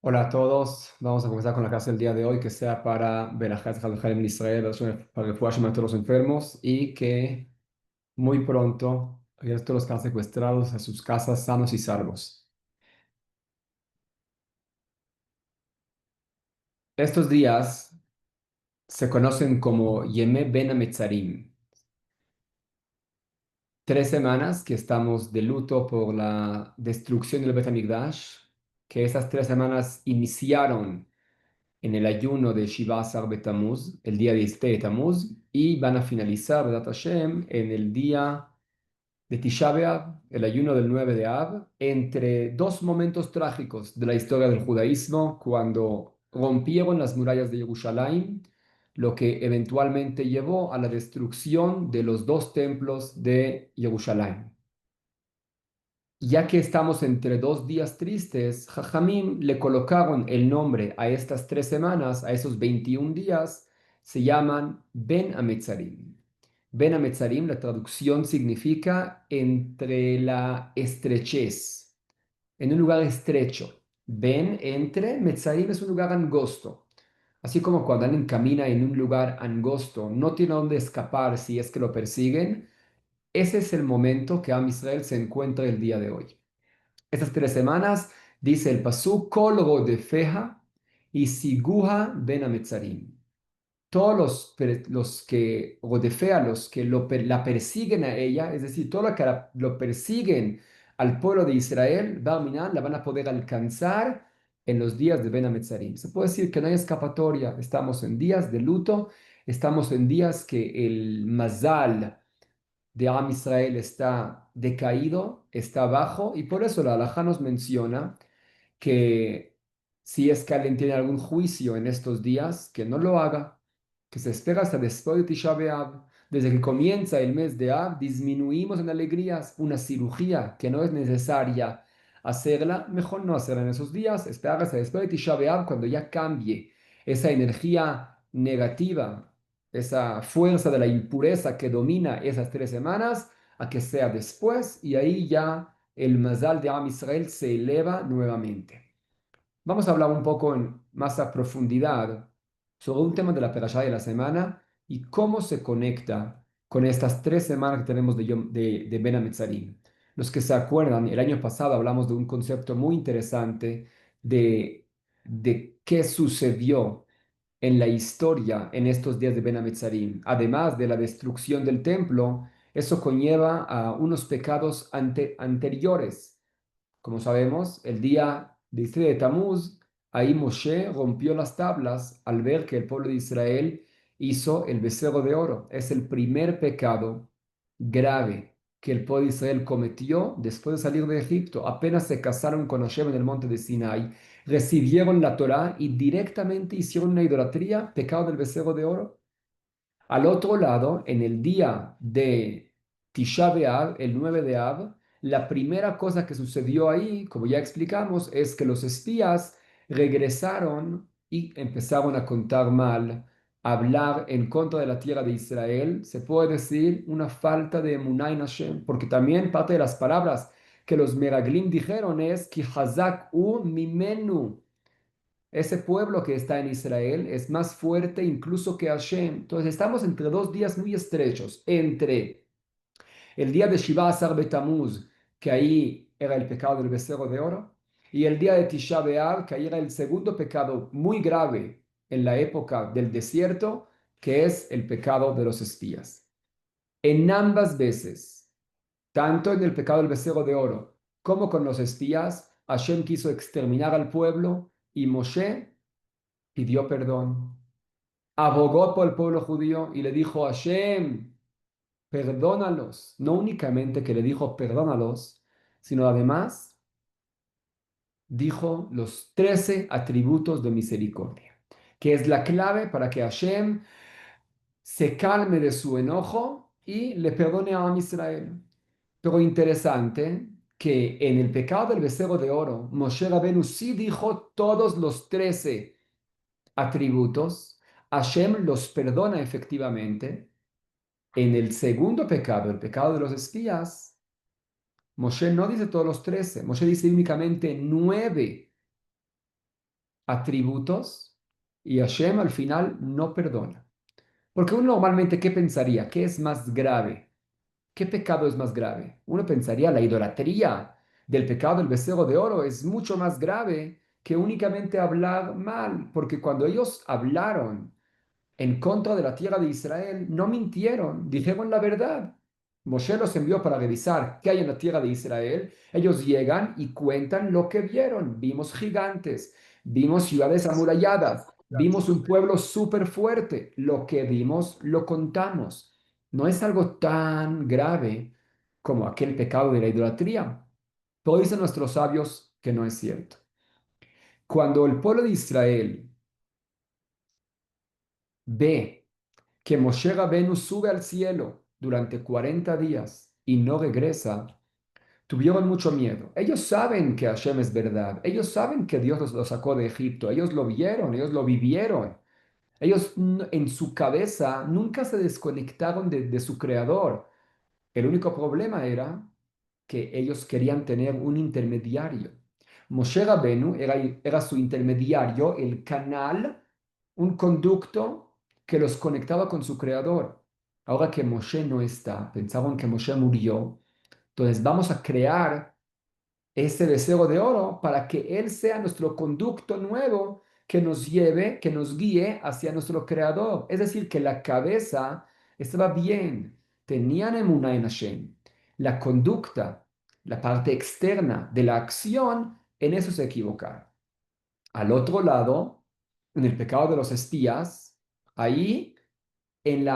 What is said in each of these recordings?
Hola a todos, vamos a comenzar con la clase del día de hoy, que sea para Berajat Haim en Israel, para el Fuash a todos los enfermos y que muy pronto regresen todos los que han secuestrados a sus casas sanos y salvos. Estos días se conocen como Yemé Ben Hametzarim, 3 semanas que estamos de luto por la destrucción del Bet HaMikdash, que esas 3 semanas iniciaron en el ayuno de Shiva Asar Betamuz, el día 17 de Tamuz, y van a finalizar, Bedat Hashem, en el día de Tisha B'Av, el ayuno del 9 de Av, entre dos momentos trágicos de la historia del judaísmo, cuando rompieron las murallas de Jerusalén, lo que eventualmente llevó a la destrucción de los dos templos de Jerusalén. Ya que estamos entre dos días tristes, Jajamim le colocaron el nombre a estas 3 semanas, a esos 21 días, se llaman Ben Ametzarim. Ben Ametzarim, la traducción significa entre la estrechez, en un lugar estrecho. Ben, entre, Metzarim es un lugar angosto. Así como cuando alguien camina en un lugar angosto, no tiene dónde escapar si es que lo persiguen, ese es el momento que Am Israel se encuentra el día de hoy. Estas 3 semanas, dice el pasú, Kol Rodefeja y Siguha Ben Ametzarim. Todos los que Rodefea, los que la persiguen a ella, es decir, todos los que lo persiguen al pueblo de Israel, Barminan, la van a poder alcanzar en los días de Ben Ametzarim. Se puede decir que no hay escapatoria. Estamos en días de luto, estamos en días que el Mazal de Am Israel está decaído, está bajo, y por eso la halajá nos menciona que si es que alguien tiene algún juicio en estos días, que no lo haga, que se espera hasta después de Tisha B'Av. Desde que comienza el mes de Av, disminuimos en alegrías una cirugía que no es necesaria hacerla, mejor no hacerla en esos días, esperar hasta después de Tisha B'Av, cuando ya cambie esa energía negativa, esa fuerza de la impureza que domina esas 3 semanas, a que sea después, y ahí ya el Mazal de Am Israel se eleva nuevamente. Vamos a hablar un poco más a profundidad sobre un tema de la perashá de la semana y cómo se conecta con estas 3 semanas que tenemos de Ben Hametzarim. Los que se acuerdan, el año pasado hablamos de un concepto muy interesante de qué sucedió en la historia en estos días de Ben Hametzarim. Además de la destrucción del templo, eso conlleva a unos pecados anteriores. Como sabemos, el día 17 de Tamuz, ahí Moshe rompió las tablas al ver que el pueblo de Israel hizo el becerro de oro. Es el primer pecado grave que el pueblo de Israel cometió después de salir de Egipto. Apenas se casaron con Hashem en el monte de Sinai, recibieron la Torá y directamente hicieron una idolatría, pecado del becerro de oro. Al otro lado, en el día de Tisha B'Av, el 9 de Av, la primera cosa que sucedió ahí, como ya explicamos, es que los espías regresaron y empezaron a contar mal, a hablar en contra de la tierra de Israel. Se puede decir una falta de emuná en Hashem, porque también parte de las palabras que los Meraglim dijeron es que Hazak u mimenu. Ese pueblo que está en Israel es más fuerte incluso que Hashem. Entonces estamos entre dos días muy estrechos, entre el día de Shiva Asar Betamuz, que ahí era el pecado del becerro de oro, y el día de Tisha B'Av, que ahí era el segundo pecado muy grave en la época del desierto, que es el pecado de los espías. En ambas veces, tanto en el pecado del becerro de oro como con los espías, Hashem quiso exterminar al pueblo y Moshe pidió perdón, abogó por el pueblo judío y le dijo a Hashem, perdónalos. No únicamente que le dijo perdónalos, sino además dijo los 13 atributos de misericordia, que es la clave para que Hashem se calme de su enojo y le perdone a Am Israel. Pero interesante que en el pecado del becerro de oro, Moshe Rabenu sí dijo todos los 13 atributos, Hashem los perdona efectivamente. En el segundo pecado, el pecado de los espías, Moshe no dice todos los 13, Moshe dice únicamente 9 atributos y Hashem al final no perdona. Porque uno normalmente, ¿qué pensaría? ¿Qué es más grave? ¿Qué pecado es más grave? Uno pensaría la idolatría del pecado del becerro de oro es mucho más grave que únicamente hablar mal, porque cuando ellos hablaron en contra de la tierra de Israel, no mintieron, dijeron la verdad. Moshe los envió para revisar qué hay en la tierra de Israel. Ellos llegan y cuentan lo que vieron. Vimos gigantes, vimos ciudades amuralladas, vimos un pueblo súper fuerte. Lo que vimos lo contamos. No es algo tan grave como aquel pecado de la idolatría. Pero dicen nuestros sabios que no es cierto. Cuando el pueblo de Israel ve que Moshe Rabenu sube al cielo durante 40 días y no regresa, tuvieron mucho miedo. Ellos saben que Hashem es verdad, ellos saben que Dios los sacó de Egipto, ellos lo vieron, ellos lo vivieron. Ellos en su cabeza nunca se desconectaron de su creador. El único problema era que ellos querían tener un intermediario. Moshe Rabenu era su intermediario, el canal, un conducto que los conectaba con su creador. Ahora que Moshe no está, pensaron que Moshe murió, entonces vamos a crear ese deseo de oro para que Él sea nuestro conducto nuevo que nos lleve, que nos guíe hacia nuestro Creador. Es decir, que la cabeza estaba bien, tenían emuná en Hashem. La conducta, la parte externa de la acción, en eso se equivocaron. Al otro lado, en el pecado de los espías, ahí en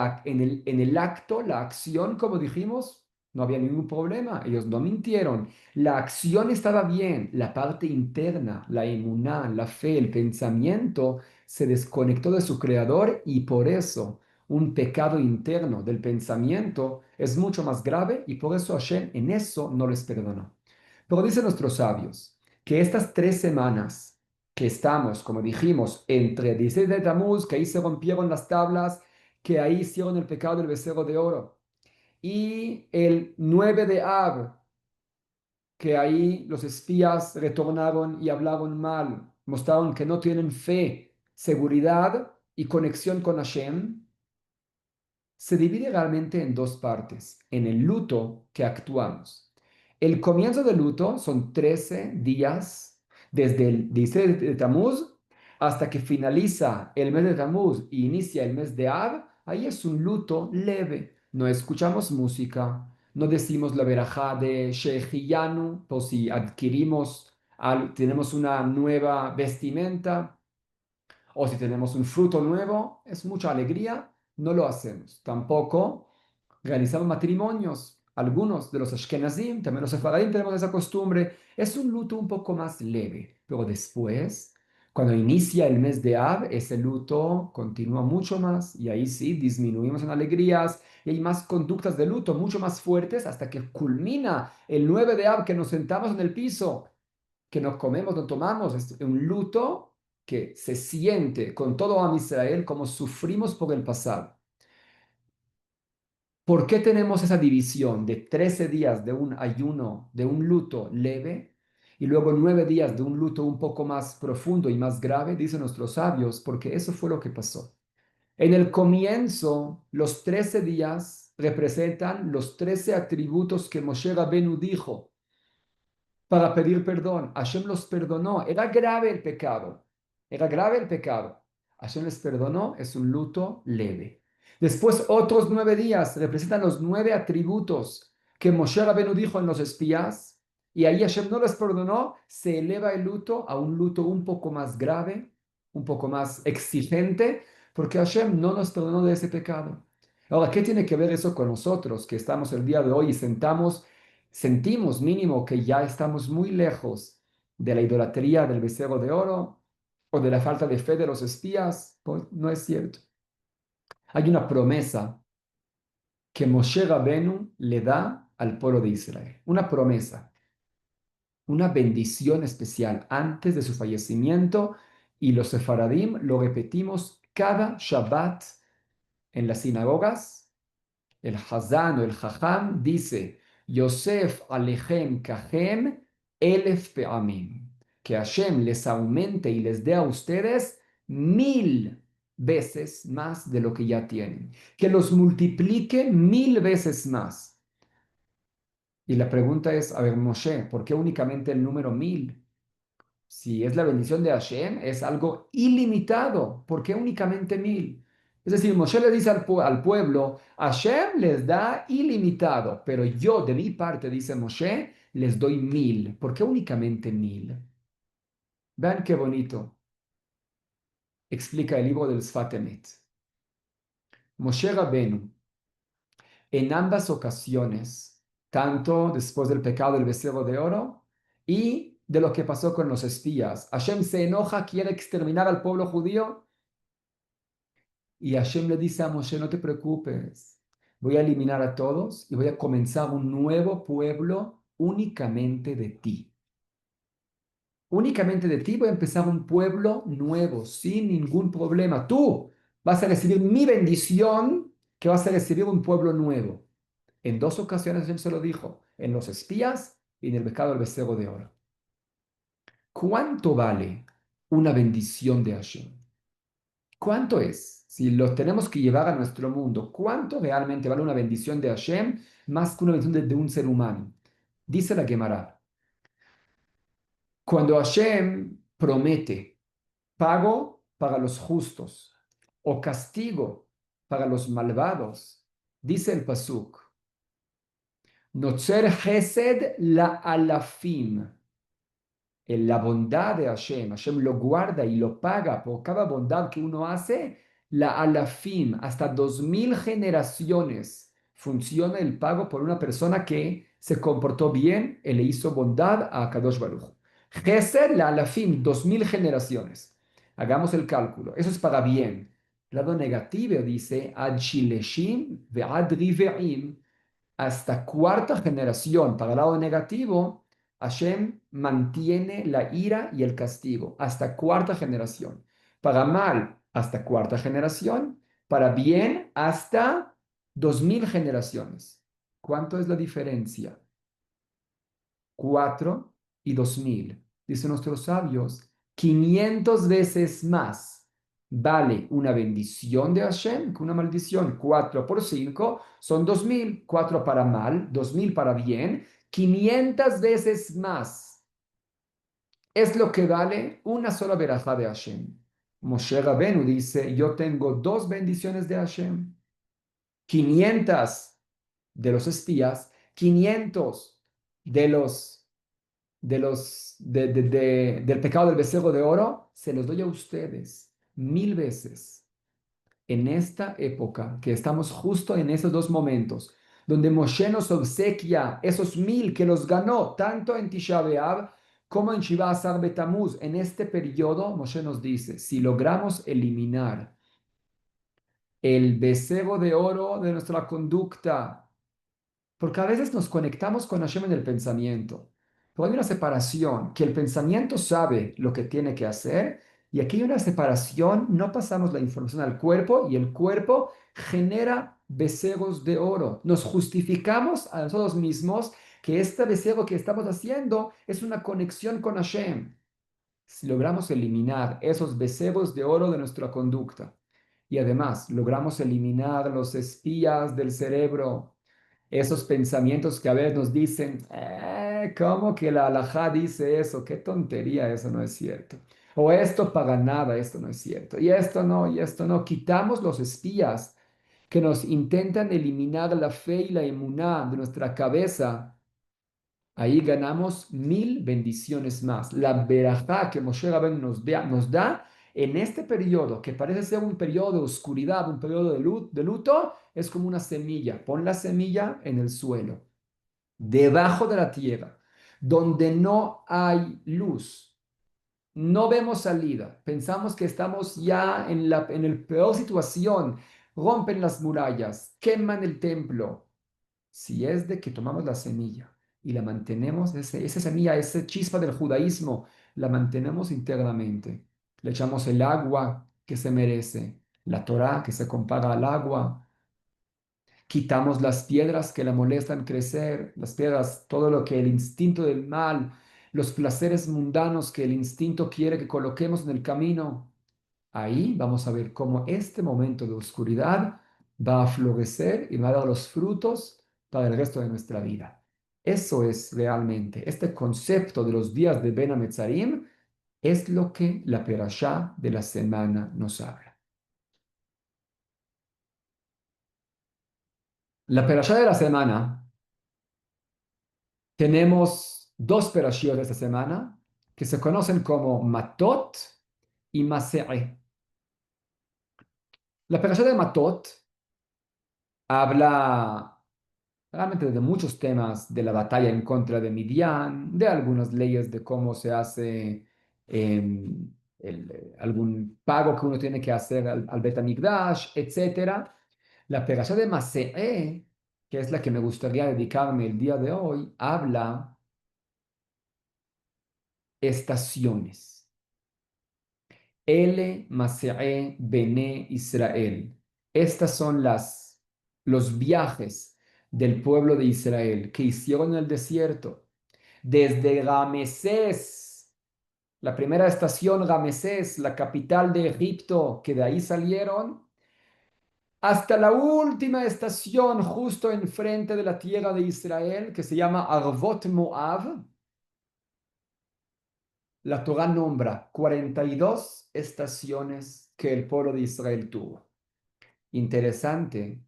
el acto, la acción, como dijimos, no había ningún problema. Ellos no mintieron. La acción estaba bien. La parte interna, la emuná, la fe, el pensamiento, se desconectó de su creador y por eso un pecado interno del pensamiento es mucho más grave y por eso Hashem en eso no les perdonó. Pero dicen nuestros sabios que estas 3 semanas que estamos, como dijimos, entre 16 de Tamuz, que ahí se rompieron las tablas, que ahí hicieron el pecado del becerro de oro. Y el 9 de Ab, que ahí los espías retornaron y hablaron mal, mostraron que no tienen fe, seguridad y conexión con Hashem, se divide realmente en dos partes, en el luto que actuamos. El comienzo del luto son 13 días, desde el 16 de Tamuz hasta que finaliza el mes de Tamuz y inicia el mes de Ab. Ahí es un luto leve. No escuchamos música, no decimos la verajá de Shehiyanu, por si adquirimos, tenemos una nueva vestimenta, o si tenemos un fruto nuevo, es mucha alegría, no lo hacemos. Tampoco realizamos matrimonios. Algunos de los Ashkenazim, también los Sefaradim tenemos esa costumbre. Es un luto un poco más leve, pero después, cuando inicia el mes de Ab, ese luto continúa mucho más y ahí sí disminuimos en alegrías y hay más conductas de luto mucho más fuertes hasta que culmina el 9 de Ab que nos sentamos en el piso, que nos comemos, no tomamos. Es un luto que se siente con todo a Israel como sufrimos por el pasado. ¿Por qué tenemos esa división de 13 días de un ayuno, de un luto leve, y luego 9 días de un luto un poco más profundo y más grave? Dicen nuestros sabios, porque eso fue lo que pasó. En el comienzo, los 13 días representan los 13 atributos que Moshe Rabenu dijo para pedir perdón. Hashem los perdonó. Era grave el pecado. Era grave el pecado. Hashem les perdonó. Es un luto leve. Después, otros 9 días representan los 9 atributos que Moshe Rabenu dijo en los espías. Y ahí Hashem no les perdonó. Se eleva el luto a un luto un poco más grave, un poco más exigente, porque Hashem no nos perdonó de ese pecado. Ahora, ¿qué tiene que ver eso con nosotros que estamos el día de hoy y sentimos mínimo que ya estamos muy lejos de la idolatría del becerro de oro o de la falta de fe de los espías? Pues no es cierto. Hay una promesa que Moshe Rabenu le da al pueblo de Israel. Una promesa, una bendición especial antes de su fallecimiento, y los sefaradim lo repetimos cada Shabbat en las sinagogas. El Hazán o el Jajam dice: Yosef alechem kachem elef pe'amim. que Hashem les aumente y les dé a ustedes 1000 veces más de lo que ya tienen, que los multiplique 1000 veces más. Y la pregunta es, a ver, Moshe, ¿por qué únicamente el número 1000? Si es la bendición de Hashem, es algo ilimitado. ¿Por qué únicamente 1000? Es decir, Moshe le dice al pueblo, Hashem les da ilimitado, pero yo de mi parte, dice Moshe, les doy 1000. ¿Por qué únicamente 1000? Vean qué bonito. Explica el libro del Sfat Emet. Moshe Rabenu, en ambas ocasiones, tanto después del pecado del becerro de oro y de lo que pasó con los espías, Hashem se enoja, quiere exterminar al pueblo judío. Y Hashem le dice a Moshe, no te preocupes, voy a eliminar a todos y voy a comenzar un nuevo pueblo únicamente de ti. Únicamente de ti voy a empezar un pueblo nuevo, sin ningún problema. Tú vas a recibir mi bendición, que vas a recibir un pueblo nuevo. En dos ocasiones Hashem se lo dijo, en los espías y en el pecado del becerro de oro. ¿Cuánto vale una bendición de Hashem? ¿Cuánto es? Si lo tenemos que llevar a nuestro mundo, ¿cuánto realmente vale una bendición de Hashem más que una bendición de un ser humano? Dice la Gemara, cuando Hashem promete pago para los justos o castigo para los malvados, dice el Pasuk, Notzer Chesed la alafim. En la bondad de Hashem, Hashem lo guarda y lo paga por cada bondad que uno hace, la alafim, hasta 2000 generaciones funciona el pago por una persona que se comportó bien y le hizo bondad a Kadosh Baruch. Gesed la alafim, 2000 generaciones. Hagamos el cálculo, eso es para bien. Lado negativo dice, ad shileshim ve'ad rive'im, hasta cuarta generación. Para el lado negativo, Hashem mantiene la ira y el castigo hasta cuarta generación. Para mal, hasta cuarta generación. Para bien, hasta 2000 generaciones. ¿Cuánto es la diferencia? 4 y 2000. Dicen nuestros sabios, 500 veces más vale una bendición de Hashem que una maldición. 4 por 5 son 2000. 4 para mal, 2000 para bien. 500 veces más es lo que vale una sola verajá de Hashem. Moshe Rabenu dice, yo tengo dos bendiciones de Hashem. 500 de los espías, 500 de del pecado del becerro de oro, se los doy a ustedes 1000 veces. En esta época, que estamos justo en esos dos momentos, donde Moshe nos obsequia esos 1000 que los ganó tanto en Tisha B'Av como en Shiva Asar Betamuz, en este periodo, Moshe nos dice, si logramos eliminar el becerro de oro de nuestra conducta, porque a veces nos conectamos con Hashem en el pensamiento. Pero hay una separación, que el pensamiento sabe lo que tiene que hacer, y aquí hay una separación, no pasamos la información al cuerpo, y el cuerpo genera becerros de oro. Nos justificamos a nosotros mismos que este becerro que estamos haciendo es una conexión con Hashem. Si logramos eliminar esos becerros de oro de nuestra conducta, y además logramos eliminar los espías del cerebro, esos pensamientos que a veces nos dicen, ¿cómo que la halajá dice eso? Qué tontería, eso no es cierto. O esto para nada, esto no es cierto. Y esto no, y esto no. Quitamos los espías que nos intentan eliminar la fe y la emuná de nuestra cabeza. Ahí ganamos 1000 bendiciones más. La verajá que Moshe Rabbeinu nos da en este periodo, que parece ser un periodo de oscuridad, un periodo de luto, es como una semilla. Pon la semilla en el suelo, debajo de la tierra, donde no hay luz. No vemos salida. Pensamos que estamos ya en el peor situación. Rompen las murallas, queman el templo. Si es de que tomamos la semilla y la mantenemos, esa semilla, esa chispa del judaísmo, la mantenemos íntegramente. Le echamos el agua que se merece, la Torá que se compara al agua. Quitamos las piedras que la molestan crecer, las piedras, todo lo que el instinto del mal los placeres mundanos que el instinto quiere que coloquemos en el camino. Ahí vamos a ver cómo este momento de oscuridad va a florecer y va a dar los frutos para el resto de nuestra vida. Eso es realmente, este concepto de los días de Ben Hametzarim es lo que la perashá de la semana nos habla. La perashá de la semana, tenemos dos perashíot de esta semana que se conocen como Matot y Maseh. La perashá de Matot habla realmente de muchos temas de la batalla en contra de Midian, de algunas leyes de cómo se hace algún pago que uno tiene que hacer al Bet HaMikdash, etc. La perashá de Maseh, que es la que me gustaría dedicarme el día de hoy, habla estaciones. Ele Maseh Bene Israel. Estas son los viajes del pueblo de Israel que hicieron en el desierto. Desde Ramesés, la primera estación Ramesés, la capital de Egipto, que de ahí salieron, hasta la última estación justo enfrente de la tierra de Israel, que se llama Arvot Moab. La Torá nombra 42 estaciones que el pueblo de Israel tuvo. Interesante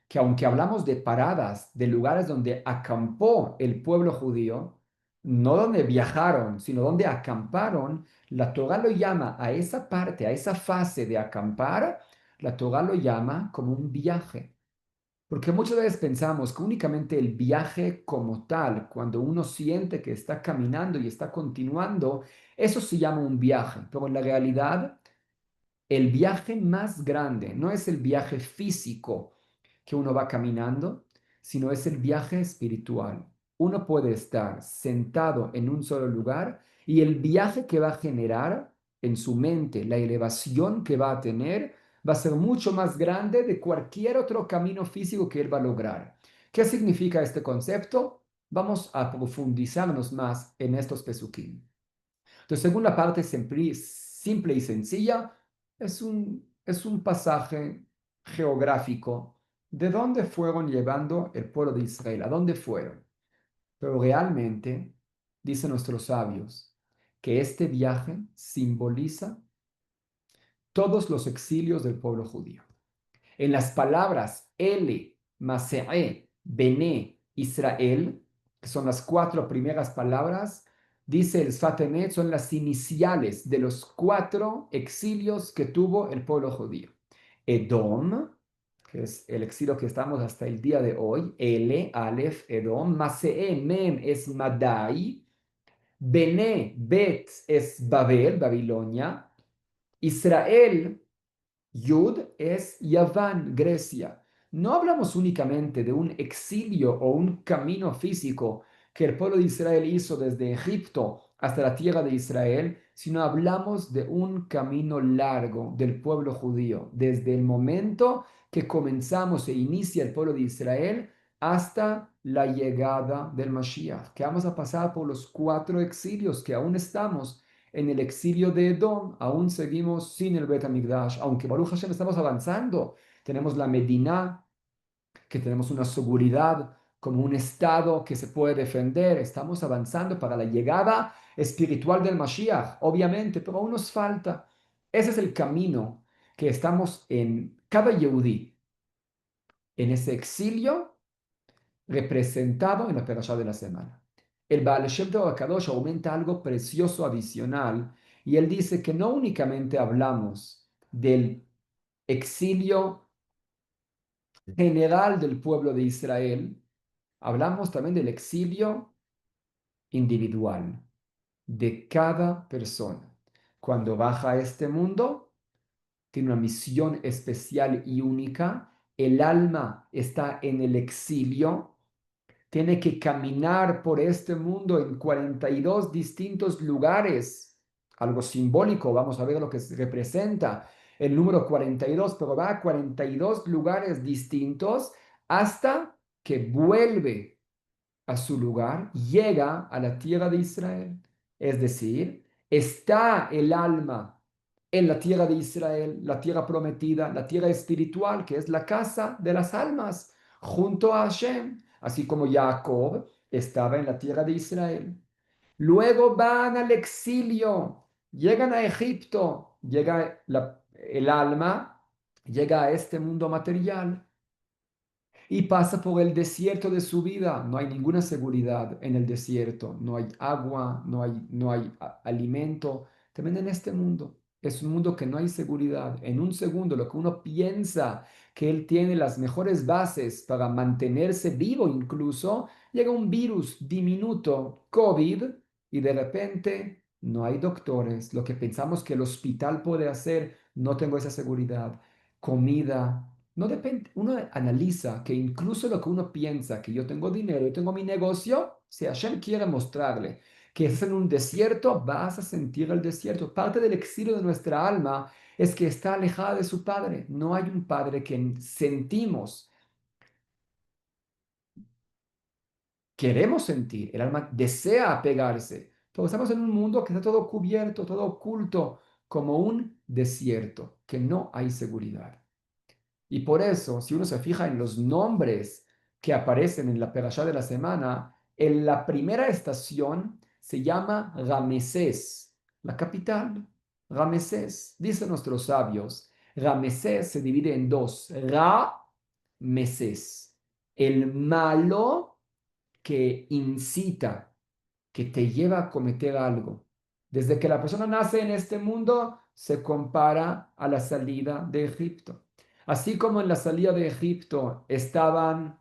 que aunque hablamos de paradas, de lugares donde acampó el pueblo judío, no donde viajaron, sino donde acamparon, la Torá lo llama a esa parte, a esa fase de acampar, la Torá lo llama como un viaje. Porque muchas veces pensamos que únicamente el viaje como tal, cuando uno siente que está caminando y está continuando, eso se llama un viaje. Pero en la realidad, el viaje más grande no es el viaje físico que uno va caminando, sino es el viaje espiritual. Uno puede estar sentado en un solo lugar y el viaje que va a generar en su mente, la elevación que va a tener, va a ser mucho más grande de cualquier otro camino físico que él va a lograr. ¿Qué significa este concepto? Vamos a profundizarnos más en estos pesukim. Entonces, según la parte simple y sencilla, es un pasaje geográfico de dónde fueron llevando el pueblo de Israel, a dónde fueron. Pero realmente, dicen nuestros sabios, que este viaje simboliza todos los exilios del pueblo judío. En las palabras Ele, Maseh, Bene, Israel, que son las cuatro primeras palabras, dice el Sfat Emet, son las iniciales de los cuatro exilios que tuvo el pueblo judío. Edom, que es el exilio que estamos hasta el día de hoy, Ele, Aleph, Edom, Maseh, Mem es Madai, Bene, Bet es Babel, Babilonia, Israel, Yud es Yaván, Grecia. No hablamos únicamente de un exilio o un camino físico que el pueblo de Israel hizo desde Egipto hasta la tierra de Israel, sino hablamos de un camino largo del pueblo judío, desde el momento que comenzamos e inicia el pueblo de Israel hasta la llegada del Mashiach, que vamos a pasar por los cuatro exilios que aún estamos en el exilio de Edom, aún seguimos sin el Bet HaMikdash, aunque Baruch Hashem estamos avanzando, tenemos la Medina, que tenemos una seguridad como un estado que se puede defender, estamos avanzando para la llegada espiritual del Mashiach, obviamente, pero aún nos falta. Ese es el camino que estamos en cada Yehudí, en ese exilio representado en la perashá de la semana. El Baal Shem Tov HaKadosh aumenta algo precioso adicional y él dice que no únicamente hablamos del exilio general del pueblo de Israel, hablamos también del exilio individual de cada persona. Cuando baja a este mundo, tiene una misión especial y única. El alma está en el exilio, tiene que caminar por este mundo en 42 distintos lugares, algo simbólico, vamos a ver lo que representa el número 42, pero va a 42 lugares distintos hasta que vuelve a su lugar, llega a la tierra de Israel. Es decir, está el alma en la tierra de Israel, la tierra prometida, la tierra espiritual, que es la casa de las almas, junto a Hashem, así como Jacob estaba en la tierra de Israel. Luego van al exilio, llegan a Egipto, llega el alma, llega a este mundo material y pasa por el desierto de su vida. No hay ninguna seguridad en el desierto, no hay agua, no hay alimento. También en este mundo. Es un mundo que no hay seguridad. En un segundo, lo que uno piensa que él tiene las mejores bases para mantenerse vivo incluso, llega un virus diminuto, COVID, y de repente no hay doctores. Lo que pensamos que el hospital puede hacer, no tengo esa seguridad. Comida, no depende, uno analiza que incluso lo que uno piensa, que yo tengo dinero, yo tengo mi negocio, si Hashem quiere mostrarle que es en un desierto, vas a sentir el desierto. Parte del exilio de nuestra alma es que está alejada de su padre. No hay un padre que sentimos, queremos sentir. El alma desea apegarse. Pero estamos en un mundo que está todo cubierto, todo oculto, como un desierto, que no hay seguridad. Y por eso, si uno se fija en los nombres que aparecen en la perashá de la semana, en la primera estación se llama Ramesés, la capital. Ramesés, dicen nuestros sabios, Ramesés se divide en dos, Ra-Mesés, el malo que incita, que te lleva a cometer algo. Desde que la persona nace en este mundo, se compara a la salida de Egipto. Así como en la salida de Egipto estaban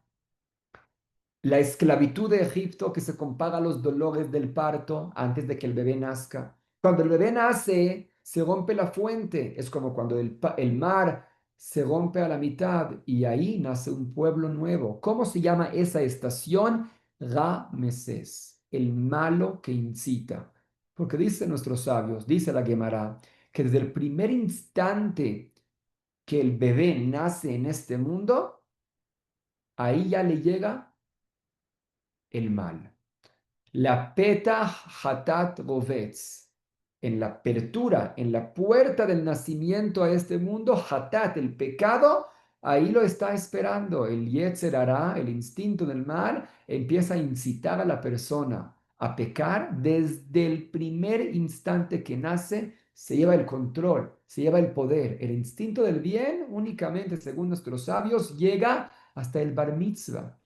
la esclavitud de Egipto que se compara a los dolores del parto antes de que el bebé nazca. Cuando el bebé nace, se rompe la fuente. Es como cuando el mar se rompe a la mitad y ahí nace un pueblo nuevo. ¿Cómo se llama esa estación? Ramesés, el malo que incita. Porque dicen nuestros sabios, dice la Gemara, que desde el primer instante que el bebé nace en este mundo, ahí ya le llega el mal. La peta hatat rovetz. En la apertura, en la puerta del nacimiento a este mundo, hatat, el pecado, ahí lo está esperando. El yetzer hará, el instinto del mal, empieza a incitar a la persona a pecar desde el primer instante que nace. Se lleva el control, se lleva el poder. El instinto del bien únicamente, según nuestros sabios, llega hasta el bar mitzvah.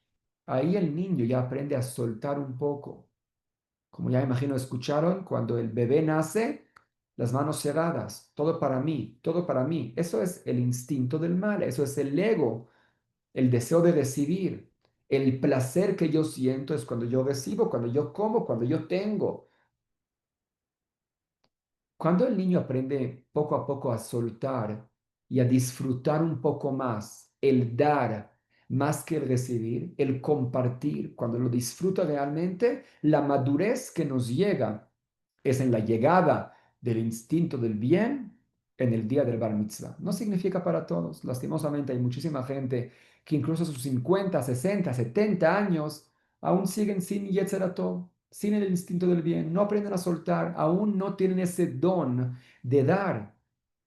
Ahí el niño ya aprende a soltar un poco. Como ya imagino escucharon, cuando el bebé nace, las manos cerradas, todo para mí, todo para mí. Eso es el instinto del mal, eso es el ego, el deseo de recibir. El placer que yo siento es cuando yo recibo, cuando yo como, cuando yo tengo. Cuando el niño aprende poco a poco a soltar y a disfrutar un poco más, el dar más que el recibir, el compartir, cuando lo disfruta realmente, la madurez que nos llega es en la llegada del instinto del bien en el día del Bar Mitzvah. No significa para todos. Lastimosamente hay muchísima gente que incluso a sus 50, 60, 70 años aún siguen sin Yetzer Tov, sin el instinto del bien, no aprenden a soltar, aún no tienen ese don de dar.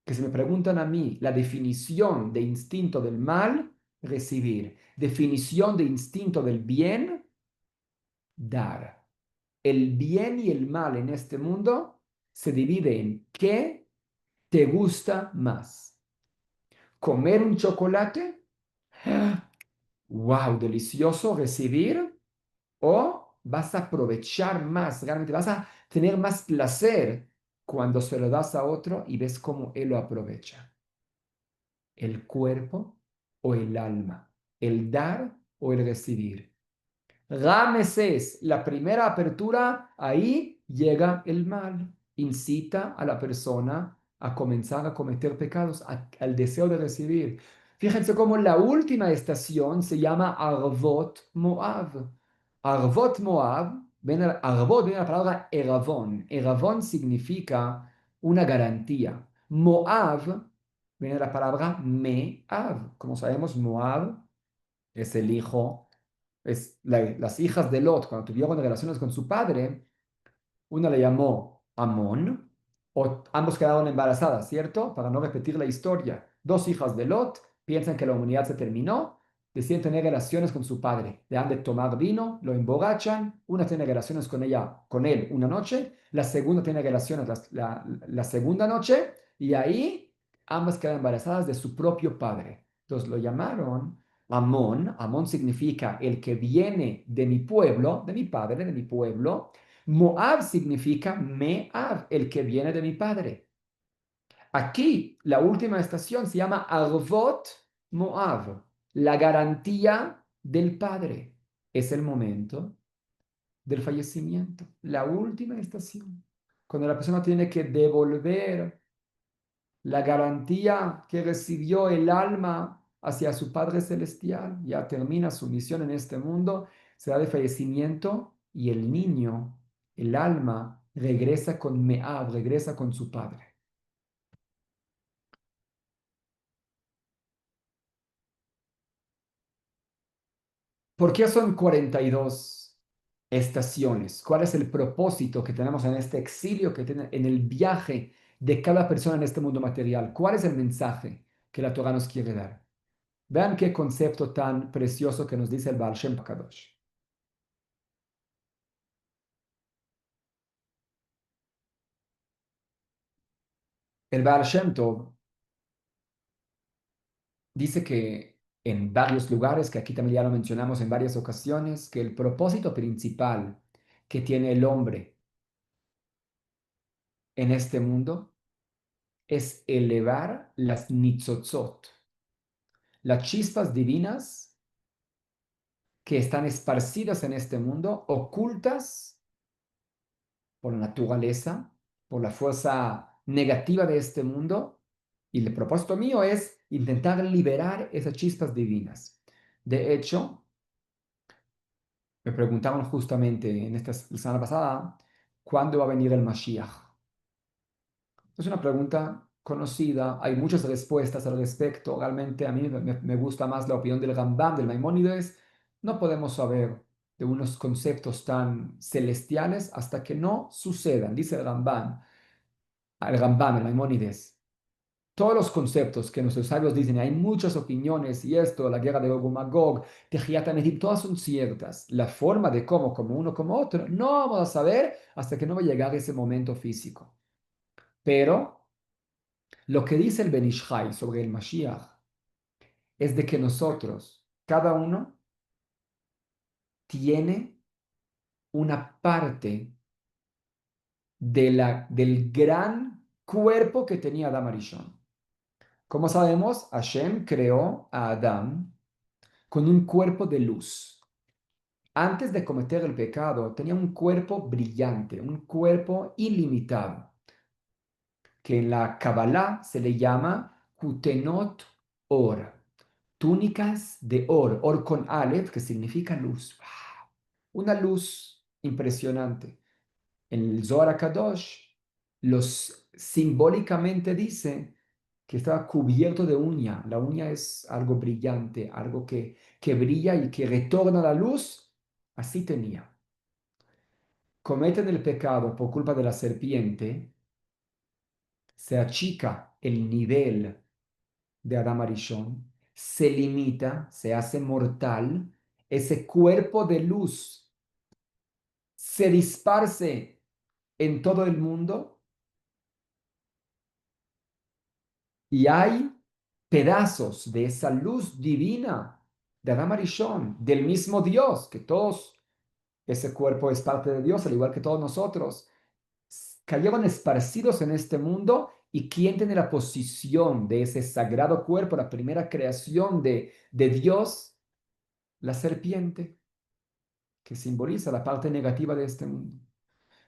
Que si me preguntan a mí la definición de instinto del mal, recibir. Definición de instinto del bien, dar. El bien y el mal en este mundo se divide en qué te gusta más. Comer un chocolate, wow, delicioso recibir, o vas a aprovechar más, realmente vas a tener más placer cuando se lo das a otro y ves cómo él lo aprovecha. El cuerpo o el alma, el dar o el recibir. Rameses, la primera apertura, ahí llega el mal, incita a la persona a comenzar a cometer pecados, al deseo de recibir. Fíjense cómo la última estación se llama Arvot Moab. Arvot Moab, Arvot viene de la palabra Eravón. Eravón significa una garantía. Moab viene de la palabra Me'av. Como sabemos, Moab es el hijo, las hijas de Lot, cuando tuvieron relaciones con su padre, Una le llamó Amón, o ambos quedaron embarazadas, ¿cierto? Para no repetir la historia. Dos hijas de Lot piensan que la humanidad se terminó, deciden tener relaciones con su padre. Le han de tomar vino, lo emborrachan, una tiene relaciones con ella, con él una noche, la segunda tiene relaciones la segunda noche, y ahí ambas quedan embarazadas de su propio padre. Entonces lo llamaron Amón. Amón significa el que viene de mi pueblo, de mi padre, de mi pueblo. Moab significa Me'ab, el que viene de mi padre. Aquí, la última estación se llama Arvot Moab, la garantía del padre. Es el momento del fallecimiento, la última estación, cuando la persona tiene que devolver la garantía que recibió el alma hacia su Padre Celestial. Ya termina su misión en este mundo, se da de fallecimiento y el niño, el alma, regresa con Meab, regresa con su padre. ¿Por qué son 42 estaciones? ¿Cuál es el propósito que tenemos en este exilio, que tiene en el viaje de cada persona en este mundo material? ¿Cuál es el mensaje que la Torah nos quiere dar? Vean qué concepto tan precioso que nos dice el Baal Shem Kadosh. El Baal Shem Tov dice que en varios lugares, que aquí también ya lo mencionamos en varias ocasiones, que el propósito principal que tiene el hombre en este mundo es elevar las nitzotzot, las chispas divinas que están esparcidas en este mundo, ocultas por la naturaleza, por la fuerza negativa de este mundo. Y el propósito mío es intentar liberar esas chispas divinas. De hecho, me preguntaron justamente en esta semana pasada, ¿cuándo va a venir el Mashiach? Es una pregunta conocida, hay muchas respuestas al respecto. Realmente a mí me gusta más la opinión del Rambam, del Maimónides. No podemos saber de unos conceptos tan celestiales hasta que no sucedan, dice el Rambam, el Maimónides. Todos los conceptos que nuestros sabios dicen, hay muchas opiniones y esto, la guerra de Gog y Magog, Tejiat Anetim, todas son ciertas. La forma de cómo, como uno, como otro, no vamos a saber hasta que no va a llegar ese momento físico. Pero lo que dice el Ben Ish Chai sobre el Mashiach es de que nosotros, cada uno, tiene una parte del gran cuerpo que tenía Adam Arishon. Como sabemos, Hashem creó a Adán con un cuerpo de luz. Antes de cometer el pecado, tenía un cuerpo brillante, un cuerpo ilimitado, que en la Kabbalah se le llama Kutenot Or, túnicas de Or con Aleph, que significa luz. Una luz impresionante. En el Zohar Kadosh, simbólicamente dice que estaba cubierto de uña. La uña es algo brillante, algo que brilla y que retorna la luz. Así tenía. Cometen el pecado por culpa de la serpiente, se achica el nivel de Adam Arishon, se limita, se hace mortal, ese cuerpo de luz se disparce en todo el mundo y hay pedazos de esa luz divina de Adam Arishon, del mismo Dios, que todos, ese cuerpo es parte de Dios, al igual que todos nosotros, cayeron esparcidos en este mundo. ¿Y quién tiene la posición de ese sagrado cuerpo, la primera creación de Dios? La serpiente, que simboliza la parte negativa de este mundo.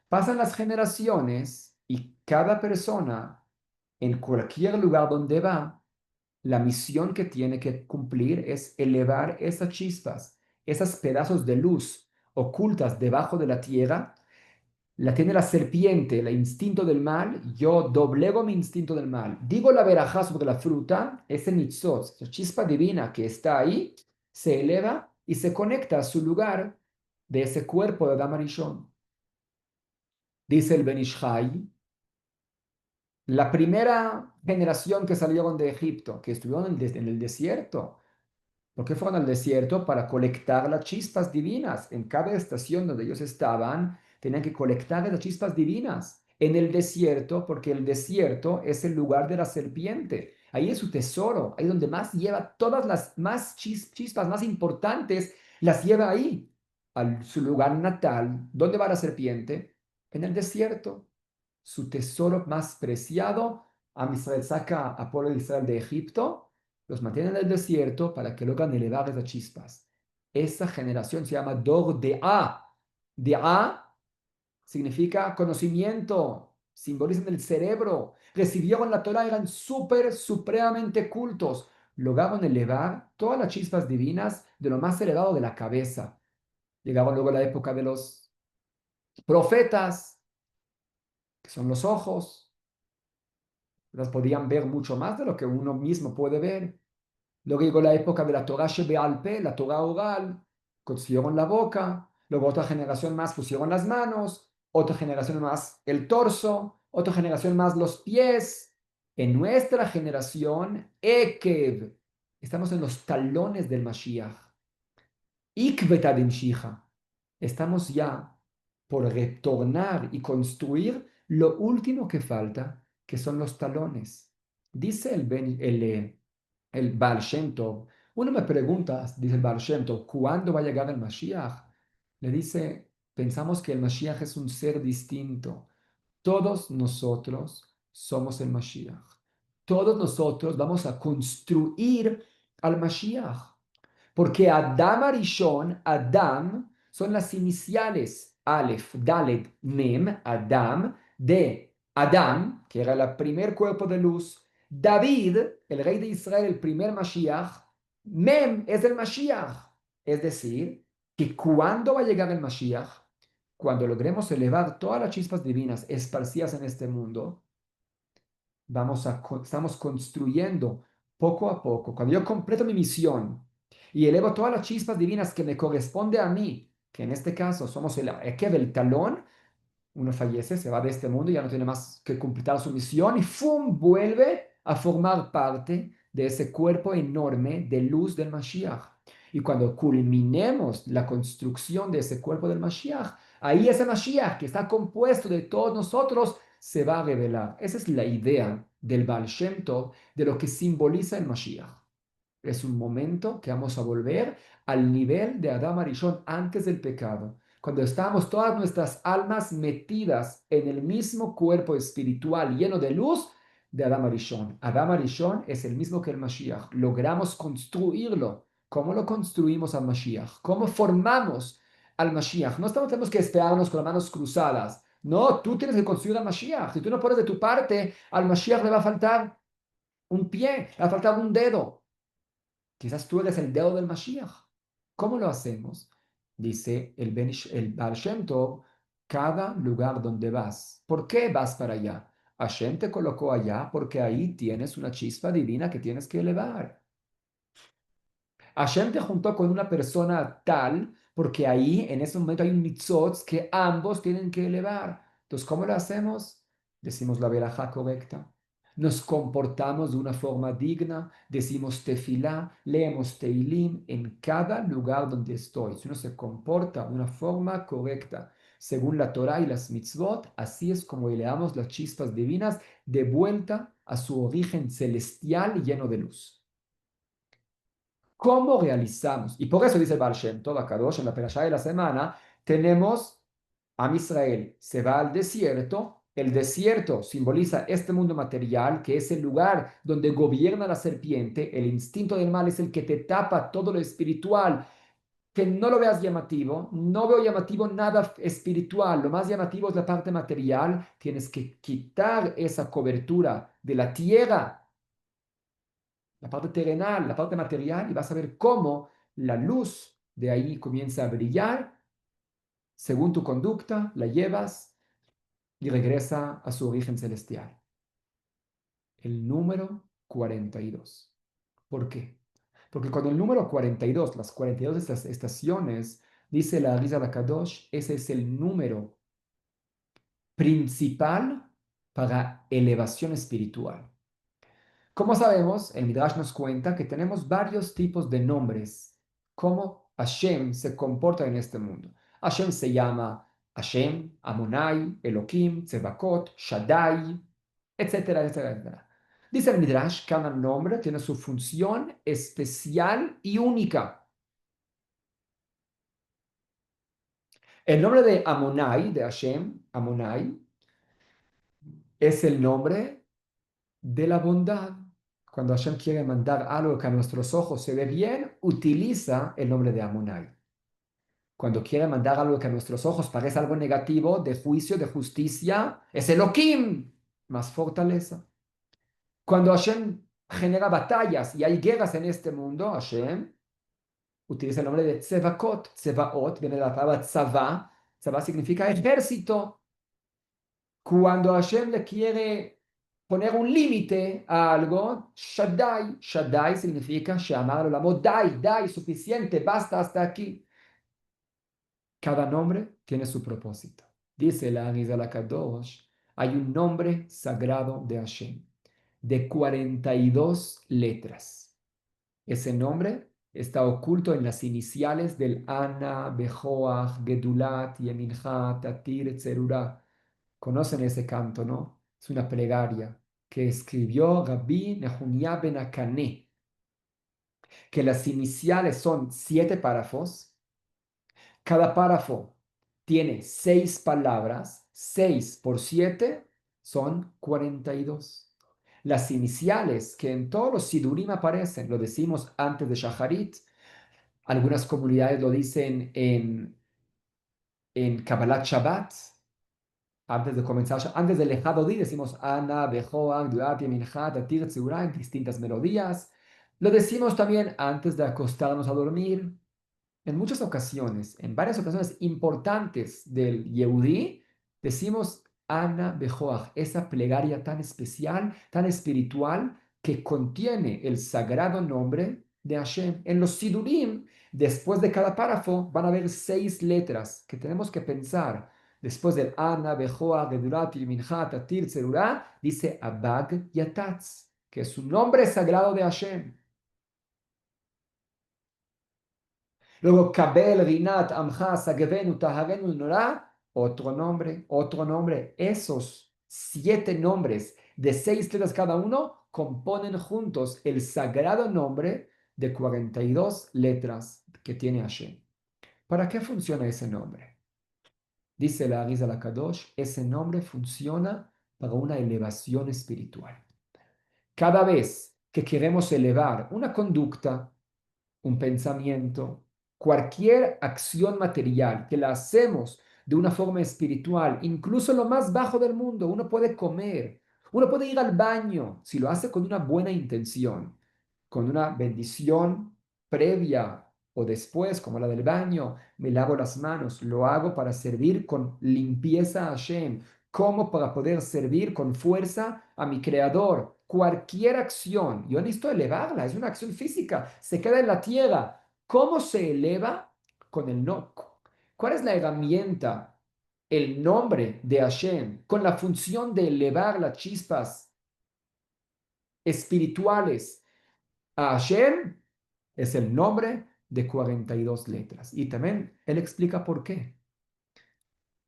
Pasan las generaciones y cada persona, en cualquier lugar donde va, la misión que tiene que cumplir es elevar esas chispas, esos pedazos de luz ocultas debajo de la tierra. La tiene la serpiente, el instinto del mal. Yo doblego mi instinto del mal. Digo la verajá sobre la fruta, ese nitzot, esa chispa divina que está ahí, se eleva y se conecta a su lugar de ese cuerpo de Adam Arishon. Dice el Ben Ish Chai, la primera generación que salieron de Egipto, que estuvieron en el desierto, ¿por qué fueron al desierto? Para colectar las chispas divinas. En cada estación donde ellos estaban, tenían que colectar las chispas divinas. En el desierto, porque el desierto es el lugar de la serpiente. Ahí es su tesoro, ahí donde más lleva todas las más chispas más importantes, las lleva ahí, a su lugar natal. ¿Dónde va la serpiente? En el desierto. Su tesoro más preciado. A Israel saca a pueblo de Israel de Egipto, los mantiene en el desierto para que logran elevar esas chispas. Esa generación se llama Dor de A. De A significa conocimiento, simbolizan el cerebro, recibieron la Torah, eran súper, supremamente cultos, lograron elevar todas las chispas divinas de lo más elevado de la cabeza. Llegaron luego a la época de los profetas, que son los ojos, las podían ver mucho más de lo que uno mismo puede ver. Luego llegó la época de la Torah Shebe'al Peh, la Torah oral, consiguieron la boca. Luego otra generación más pusieron las manos, otra generación más el torso, otra generación más los pies. En nuestra generación, Ekev, estamos en los talones del Mashiach. Ikvetadim Shija. Estamos ya por retornar y construir lo último que falta, que son los talones. Dice el Baal Shem Tov. Uno me pregunta, dice el Baal Shem Tov, ¿cuándo va a llegar el Mashiach? Le dice, pensamos que el Mashiach es un ser distinto. Todos nosotros somos el Mashiach. Todos nosotros vamos a construir al Mashiach. Porque Adam Arishon, Adam, son las iniciales Aleph, Dalet, Mem, Adam, de Adam, que era el primer cuerpo de luz, David, el rey de Israel, el primer Mashiach, Mem es el Mashiach. Es decir, que cuando va a llegar el Mashiach, cuando logremos elevar todas las chispas divinas esparcidas en este mundo, estamos construyendo poco a poco. Cuando yo completo mi misión y elevo todas las chispas divinas que me corresponde a mí, que en este caso somos el Ekev, el talón, uno fallece, se va de este mundo, ya no tiene más que completar su misión y ¡fum! Vuelve a formar parte de ese cuerpo enorme de luz del Mashiach. Y cuando culminemos la construcción de ese cuerpo del Mashiach, ahí ese Mashiach que está compuesto de todos nosotros se va a revelar. Esa es la idea del Baal Shem Tov, de lo que simboliza el Mashiach. Es un momento que vamos a volver al nivel de Adam Arishon antes del pecado, cuando estamos todas nuestras almas metidas en el mismo cuerpo espiritual lleno de luz de Adam Arishon. Adam Arishon es el mismo que el Mashiach. Logramos construirlo. ¿Cómo lo construimos al Mashiach? ¿Cómo formamos al Mashiach? No tenemos que esperarnos con las manos cruzadas. No, tú tienes que construir al Mashiach. Si tú no pones de tu parte, al Mashiach le va a faltar un pie, le va a faltar un dedo. Quizás tú eres el dedo del Mashiach. ¿Cómo lo hacemos? Dice el Baal Shem Tov, cada lugar donde vas. ¿Por qué vas para allá? Hashem te colocó allá porque ahí tienes una chispa divina que tienes que elevar. Hashem te juntó con una persona tal porque ahí en ese momento hay un mitzvot que ambos tienen que elevar. Entonces, ¿cómo lo hacemos? Decimos la verajá correcta. Nos comportamos de una forma digna, decimos tefilá, leemos teilim en cada lugar donde estoy. Si uno se comporta de una forma correcta, según la Torah y las mitzvot, así es como elevamos las chispas divinas de vuelta a su origen celestial lleno de luz. ¿Cómo realizamos? Y por eso dice el Baal Shem Tov Akadosh en la Perashá de la semana, tenemos a Israel, se va al desierto, el desierto simboliza este mundo material, que es el lugar donde gobierna la serpiente, el instinto del mal es el que te tapa todo lo espiritual, que no lo veas llamativo, no veo llamativo nada espiritual, lo más llamativo es la parte material, tienes que quitar esa cobertura de la tierra, la parte terrenal, la parte material, y vas a ver cómo la luz de ahí comienza a brillar según tu conducta, la llevas y regresa a su origen celestial. El número 42. ¿Por qué? Porque con el número 42, las 42 estaciones, dice la Risa de Kadosh, ese es el número principal para elevación espiritual. Como sabemos, el Midrash nos cuenta que tenemos varios tipos de nombres, cómo Hashem se comporta en este mundo. Hashem se llama Hashem, Amonai, Elohim, Tzevakot, Shaddai, etcétera, etcétera, etcétera. Dice el Midrash, cada nombre tiene su función especial y única. El nombre de Amonai, de Hashem, Amonai, es el nombre de la bondad. Cuando Hashem quiere mandar algo que a nuestros ojos se ve bien, utiliza el nombre de Amonai. Cuando quiere mandar algo que a nuestros ojos parece algo negativo, de juicio, de justicia, es Elohim, más fortaleza. Cuando Hashem genera batallas y hay guerras en este mundo, Hashem utiliza el nombre de Tzevakot. Tzevaot viene de la palabra tzavá. Tzavá significa ejército. Cuando Hashem le quiere poner un límite a algo, Shaddai. Shaddai significa She'amar Olamot, dai, dai, suficiente, basta hasta aquí. Cada nombre tiene su propósito. Dice la Arizal HaKadosh, hay un nombre sagrado de Hashem, de 42 letras. Ese nombre está oculto en las iniciales del Ana, Bejoach, Gedulat, Yemincha, Tatir, Tzerura. Conocen ese canto, ¿no? Es una plegaria que escribió Rabbi Nehumia ben Akané, que las iniciales son 7 párrafos. Cada párrafo tiene 6 palabras. 6 por 7 son 42. Las iniciales que en todos los sidurim aparecen, lo decimos antes de Shacharit. Algunas comunidades lo dicen en Kabbalat Shabbat. Antes de comenzar, antes del Lejadodí, decimos Ana, Bejoa, Duat, Yeminjat, Atir, Tzura, en distintas melodías. Lo decimos también antes de acostarnos a dormir. En muchas ocasiones, en varias ocasiones importantes del Yehudí, decimos Ana Bejoach, esa plegaria tan especial, tan espiritual, que contiene el sagrado nombre de Hashem. En los Sidurim, después de cada párrafo, van a haber 6 letras que tenemos que pensar. Después del Ana, Bejoach, Gedurat, Minjat, Atir, Tzerurah, dice Abag Yatatz, que es un nombre sagrado de Hashem. Luego, Kabel, Rinat, Amja, Sagevenu, Taharenu, Norá, otro nombre, otro nombre. Esos 7 nombres de 6 letras cada uno componen juntos el sagrado nombre de 42 letras que tiene Hashem. ¿Para qué funciona ese nombre? Dice la Arizal HaKadosh, ese nombre funciona para una elevación espiritual. Cada vez que queremos elevar una conducta, un pensamiento, cualquier acción material que la hacemos de una forma espiritual, incluso lo más bajo del mundo, uno puede comer, uno puede ir al baño, si lo hace con una buena intención, con una bendición previa o después, como la del baño, me lavo las manos, lo hago para servir con limpieza a Hashem, como para poder servir con fuerza a mi Creador. Cualquier acción, yo necesito elevarla, es una acción física, se queda en la tierra. ¿Cómo se eleva? Con el no. ¿Cuál es la herramienta? El nombre de Hashem, con la función de elevar las chispas espirituales a Hashem, es el nombre de 42 letras. Y también él explica por qué.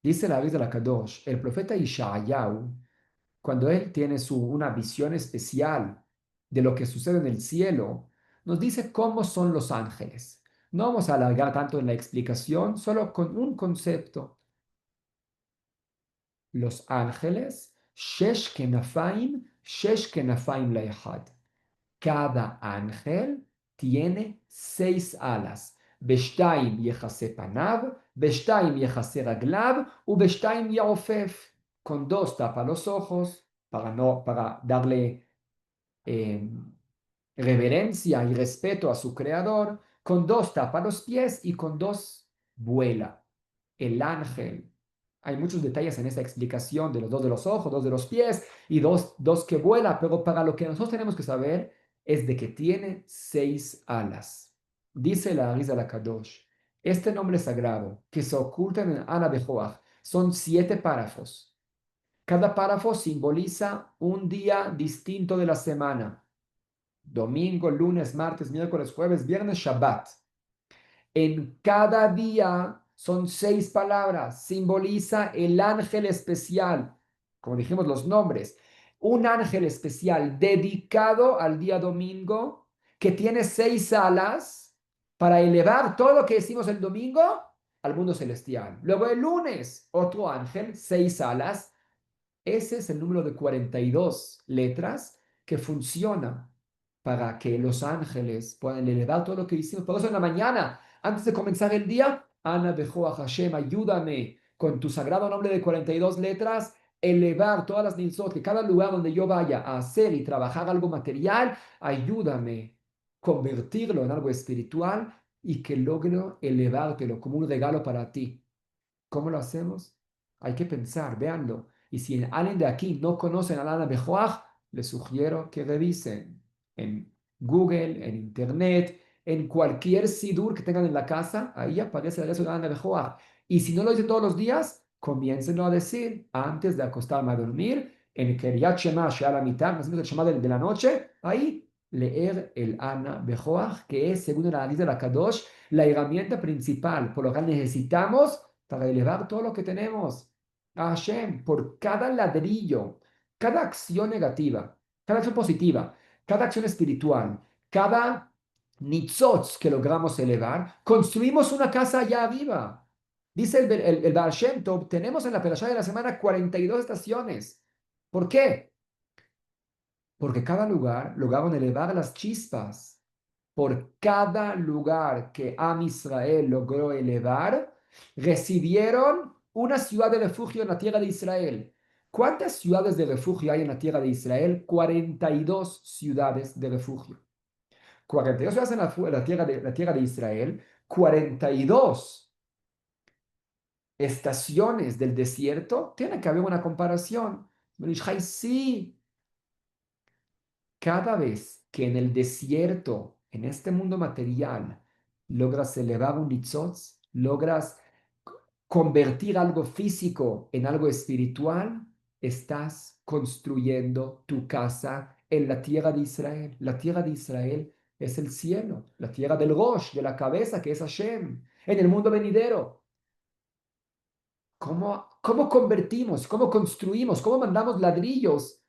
Dice la Biblia de la Kadosh, el profeta Ishayahu, cuando él tiene una visión especial de lo que sucede en el cielo, nos dice cómo son los ángeles. No vamos a alargar tanto en la explicación, solo con un concepto. Los ángeles, shesh kenafaim le'echad. Cada ángel tiene 6 alas. Beshtaim yechase panav, beshtaim yechase raglav, u beshtaim yaofef. Con 2 tapa los ojos para darle eh, reverencia y respeto a su creador. Con 2 tapa los pies y con 2 vuela. El ángel. Hay muchos detalles en esta explicación de los 2 de los ojos, 2 de los pies y dos que vuela, pero para lo que nosotros tenemos que saber es de que tiene 6 alas. Dice la Arizal HaKadosh, este nombre sagrado que se oculta en el Ana Bejoach son 7 párrafos. Cada párrafo simboliza un día distinto de la semana. Domingo, lunes, martes, miércoles, jueves, viernes, Shabbat. En cada día son 6 palabras. Simboliza el ángel especial. Como dijimos, los nombres. Un ángel especial dedicado al día domingo que tiene 6 alas para elevar todo lo que decimos el domingo al mundo celestial. Luego el lunes, otro ángel, 6 alas. Ese es el número de 42 letras que funciona para que los ángeles puedan elevar todo lo que hicimos. Por eso en la mañana, antes de comenzar el día, Ana Bejoa Hashem, ayúdame con tu sagrado nombre de 42 letras, elevar todas las mitzvot, que cada lugar donde yo vaya a hacer y trabajar algo material, ayúdame convertirlo en algo espiritual y que logre elevártelo como un regalo para ti. ¿Cómo lo hacemos? Hay que pensar, véanlo. Y si alguien de aquí no conoce a Lana Bejoach, les sugiero que revisen en Google, en Internet, en cualquier sidur que tengan en la casa, ahí aparece el rezo de Lana Bejoach. Y si no lo dicen todos los días, comiéncenlo a decir antes de acostarme a dormir, en el Kiryat Shema, a la mitad, haciendo el Shema de la noche, ahí leer el Ana Bejoach, que es, según el análisis de la Kadosh, la herramienta principal, por lo que necesitamos para elevar todo lo que tenemos a Hashem por cada ladrillo, cada acción negativa, cada acción positiva, cada acción espiritual, cada nitzotz que logramos elevar, construimos una casa allá arriba. Dice el Baal Shem Tov, tenemos en la perashá de la semana 42 estaciones. ¿Por qué? Porque cada lugar lograron elevar las chispas. Por cada lugar que Am Israel logró elevar, recibieron una ciudad de refugio en la tierra de Israel. ¿Cuántas ciudades de refugio hay en la tierra de Israel? 42 ciudades de refugio. 42 ciudades en la tierra de Israel, 42 estaciones del desierto. Tiene que haber una comparación. Sí, cada vez que en el desierto, en este mundo material, logras elevar un nitzotz, logras convertir algo físico en algo espiritual, estás construyendo tu casa en la tierra de Israel. La tierra de Israel es el cielo, la tierra del Rosh, de la cabeza, que es Hashem, en el mundo venidero. ¿Cómo convertimos? ¿Cómo construimos? ¿Cómo mandamos ladrillos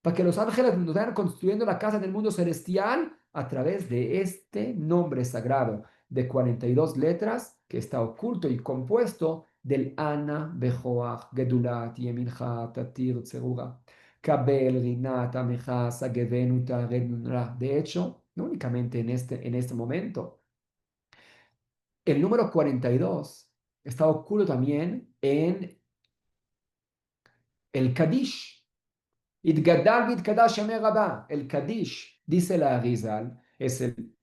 para que los ángeles nos vayan construyendo la casa del mundo celestial a través de este nombre sagrado de 42 letras que está oculto y compuesto del Ana, Bejoach, Gedulat, Yemincha, Tatir, Tzerura, Kabel, Rinat, Amecha, Sagevenu, Tarednra? De hecho, no únicamente en este momento, el número 42 está oculto también en el Kadish. Itgadal Vitkadash Rabá. El Kadish, dice la Arizal, es el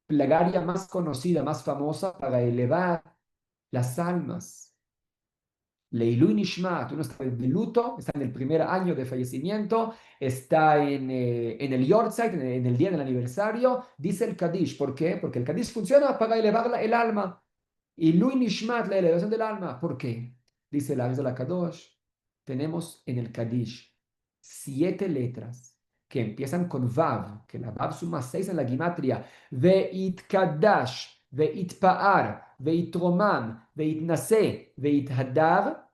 plegaria más conocida, más famosa para elevar las almas. Leilui Nishmat, uno está de luto, está en el primer año de fallecimiento, está en el Yortzeit, en el día del aniversario, dice el Kadish. ¿Por qué? Porque el Kadish funciona para elevar el alma. Y Lui Nishmat, la elevación del alma. ¿Por qué? Dice la de la Kadosh. Tenemos en el Kadish 7 letras que empiezan con Vav, que la Vav suma 6 en la gimatria. Veit Kadash, Veit Paar, Veit Romam, Veit Nase, Veit Hadar.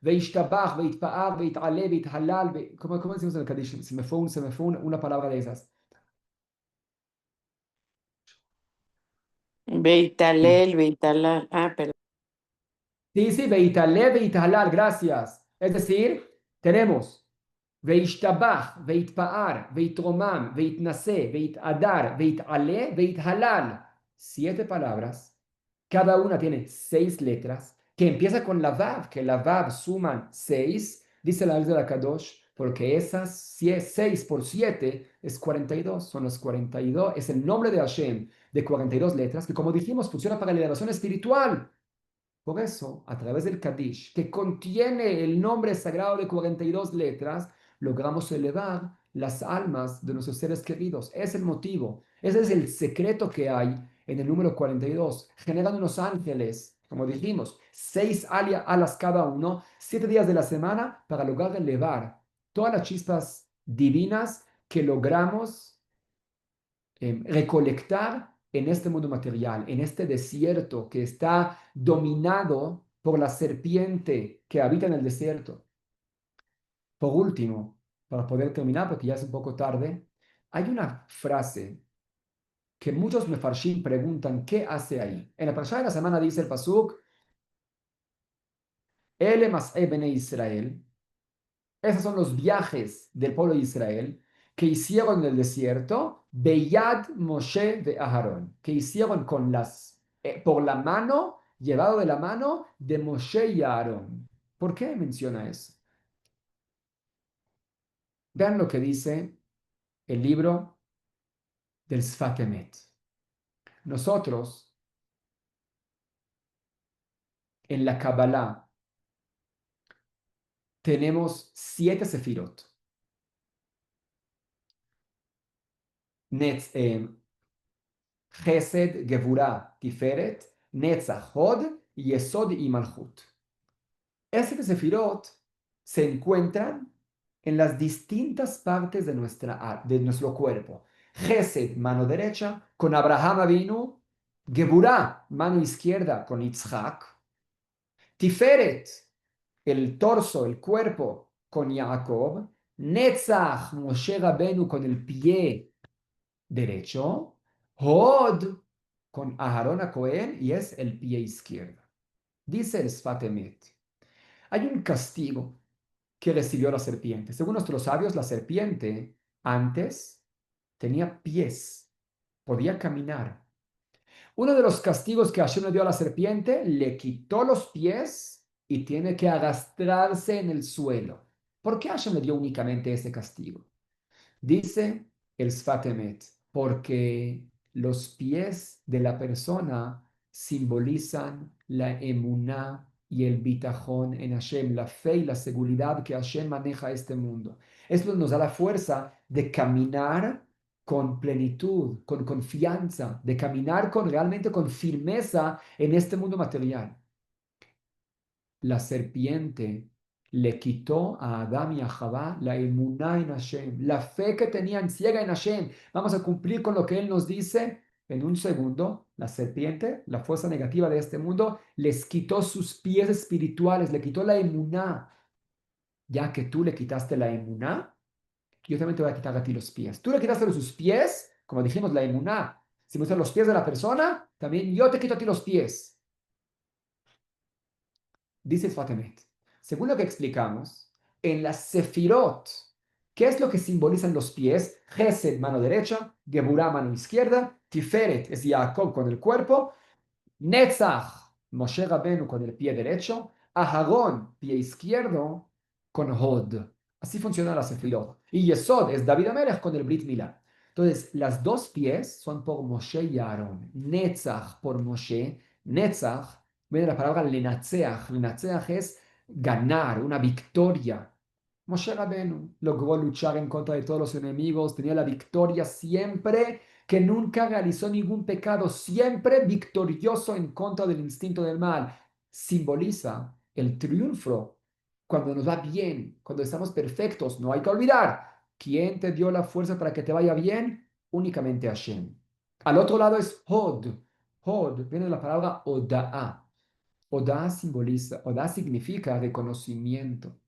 Veishtabach, Veit Paar, Veit Ale, Veit Halal. ¿Cómo decimos en el Kadish? Se me fue una palabra de esas. Beitalel, Beitalal. Ah, perdón. Sí, sí, Veitale, Veitahalal, gracias. Es decir, tenemos Veishtabach, Veitpaar, Veitromam, Veitnase, Veitadar, Veitale, Veithalal. 7 palabras. Cada una tiene 6 letras, que empieza con la Vav, que la Vav suman 6, dice la de la Kadosh, porque esas 6 por 7 es 42, son los 42, es el nombre de Hashem de 42 letras, que como dijimos, funciona para la elevación espiritual. Por eso, a través del Kadish, que contiene el nombre sagrado de 42 letras, logramos elevar las almas de nuestros seres queridos. Es el motivo, ese es el secreto que hay en el número 42. Generan unos ángeles como dijimos, 6 alas cada uno, 7 días de la semana para lograr elevar todas las chispas divinas que logramos recolectar en este mundo material, en este desierto que está dominado por la serpiente que habita en el desierto. Por último, para poder terminar, porque ya es un poco tarde, hay una frase que muchos mefarshim preguntan, ¿qué hace ahí? En la parashá de la semana dice el pasuk, Ele mas'e bene Israel. Esos son los viajes del pueblo de Israel que hicieron en el desierto, Beyad Moshe de Aharón, que hicieron por la mano, llevado de la mano de Moshe y Aarón. ¿Por qué menciona eso? Vean lo que dice el libro del Sfat Emet. Nosotros, en la Kabbalah, tenemos 7 sefirot. Chesed, Gevurah, Tiferet, Netzach, Hod, Yesod y Malchut. Estos sefirot se encuentran en las distintas partes de nuestro cuerpo. Chesed, mano derecha, con Abraham Avinu. Geburah, mano izquierda, con Yitzhak. Tiferet, el torso, el cuerpo, con Jacob. Netzach, Moshe Rabenu, con el pie derecho. Hod, con Aharón a Cohen, y es el pie izquierdo. Dice el Sfat Emet. Hay un castigo que recibió la serpiente. Según nuestros sabios, la serpiente antes tenía pies, podía caminar. Uno de los castigos que Hashem le dio a la serpiente, le quitó los pies y tiene que arrastrarse en el suelo. ¿Por qué Hashem le dio únicamente ese castigo? Dice el Sfat Emet, porque los pies de la persona simbolizan la emuná y el bitajón en Hashem, la fe y la seguridad que Hashem maneja este mundo. Esto nos da la fuerza de caminar con plenitud, con confianza, de caminar realmente con firmeza en este mundo material. La serpiente le quitó a Adán y a Javá la emuná en Hashem, la fe que tenían ciega en Hashem. Vamos a cumplir con lo que Él nos dice. En un segundo, la serpiente, la fuerza negativa de este mundo, les quitó sus pies espirituales, le quitó la emuná. Ya que tú le quitaste la emuná, yo también te voy a quitar a ti los pies. Tú le quitaste sus pies, como dijimos, la emuná. Si me gustan los pies de la persona, también yo te quito a ti los pies. Dice Sfat Emet, según lo que explicamos, en las sefirot, ¿qué es lo que simbolizan los pies? Gesed, mano derecha, Geburah, mano izquierda, Tiferet es Jacob con el cuerpo, Netzach, Moshe Rabenu con el pie derecho, Aharón, pie izquierdo, con Hod. Así funciona la sefirot. Y Yesod es David Amelech con el Brit Milá. Entonces, las dos pies son por Moshe y Aarón. Netzach por Moshe. Netzach viene de la palabra lenatzeach. Lenatzeach es ganar, una victoria. Moshe Rabenu logró luchar en contra de todos los enemigos, tenía la victoria siempre, que nunca realizó ningún pecado, siempre victorioso en contra del instinto del mal. Simboliza el triunfo cuando nos va bien, cuando estamos perfectos. No hay que olvidar, ¿quién te dio la fuerza para que te vaya bien? Únicamente Hashem. Al otro lado es Hod. Hod viene de la palabra Oda'a. Oda'a significa reconocimiento.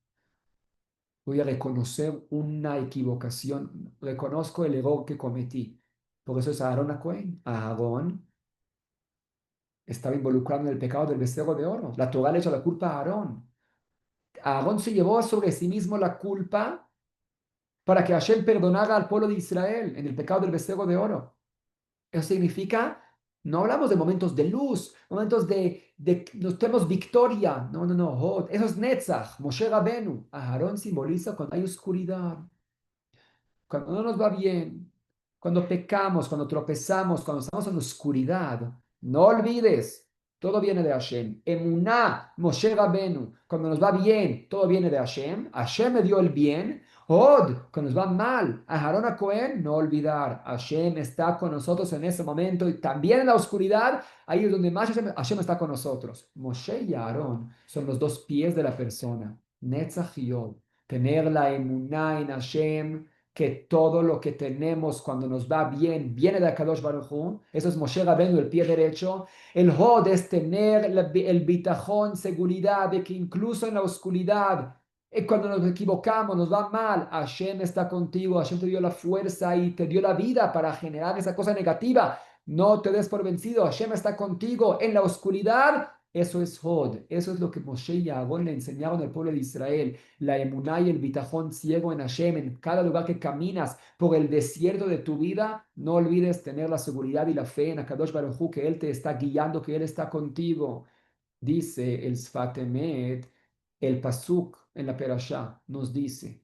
Voy a reconocer una equivocación, reconozco el error que cometí. Por eso es Aarón a Cohen. Aarón estaba involucrado en el pecado del becerro de oro. La Torah le echa la culpa a Aarón. Aarón se llevó sobre sí mismo la culpa para que Hashem perdonara al pueblo de Israel en el pecado del becerro de oro. Eso significa, no hablamos de momentos de luz, momentos de nos tenemos victoria. No, no, no. Eso es Netzach, Moshe Rabenu. Aarón simboliza cuando hay oscuridad, cuando no nos va bien, cuando pecamos, cuando tropezamos, cuando estamos en la oscuridad. No olvides, todo viene de Hashem. Emuná, Moshe Rabenu. Cuando nos va bien, todo viene de Hashem. Hashem me dio el bien. Hod, cuando nos va mal, a Aarón a Cohen, no olvidar, Hashem está con nosotros en ese momento y también en la oscuridad, ahí es donde más Hashem está con nosotros. Moshe y Aarón son los dos pies de la persona, Netzach y Yod, tener la emuná en Hashem, que todo lo que tenemos cuando nos va bien, viene de Akadosh Baruj Hu. Eso es Moshe Rabbeinu, el pie derecho. El Hod es tener el bitajón, seguridad de que incluso en la oscuridad, cuando nos equivocamos, nos va mal, Hashem está contigo, Hashem te dio la fuerza y te dio la vida para generar esa cosa negativa. No te des por vencido, Hashem está contigo en la oscuridad. Eso es Hod, eso es lo que Moshe y Aarón le enseñaron al pueblo de Israel. La emuná y el bitajón ciego en Hashem, en cada lugar que caminas por el desierto de tu vida, no olvides tener la seguridad y la fe en Akadosh Baruj Hu, que Él te está guiando, que Él está contigo. Dice el Sfat Emet, el Pasuk en la Perashá nos dice,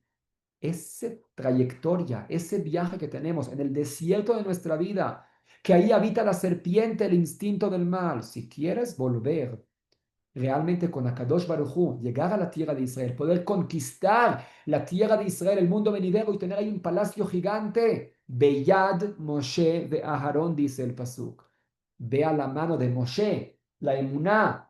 esa trayectoria, ese viaje que tenemos en el desierto de nuestra vida, que ahí habita la serpiente, el instinto del mal, si quieres volver realmente con Akadosh Baruj Hu, llegar a la tierra de Israel, poder conquistar la tierra de Israel, el mundo venidero y tener ahí un palacio gigante, Beyad Moshe de Aharón, dice el Pasuk. Ve a la mano de Moshe, la emuná,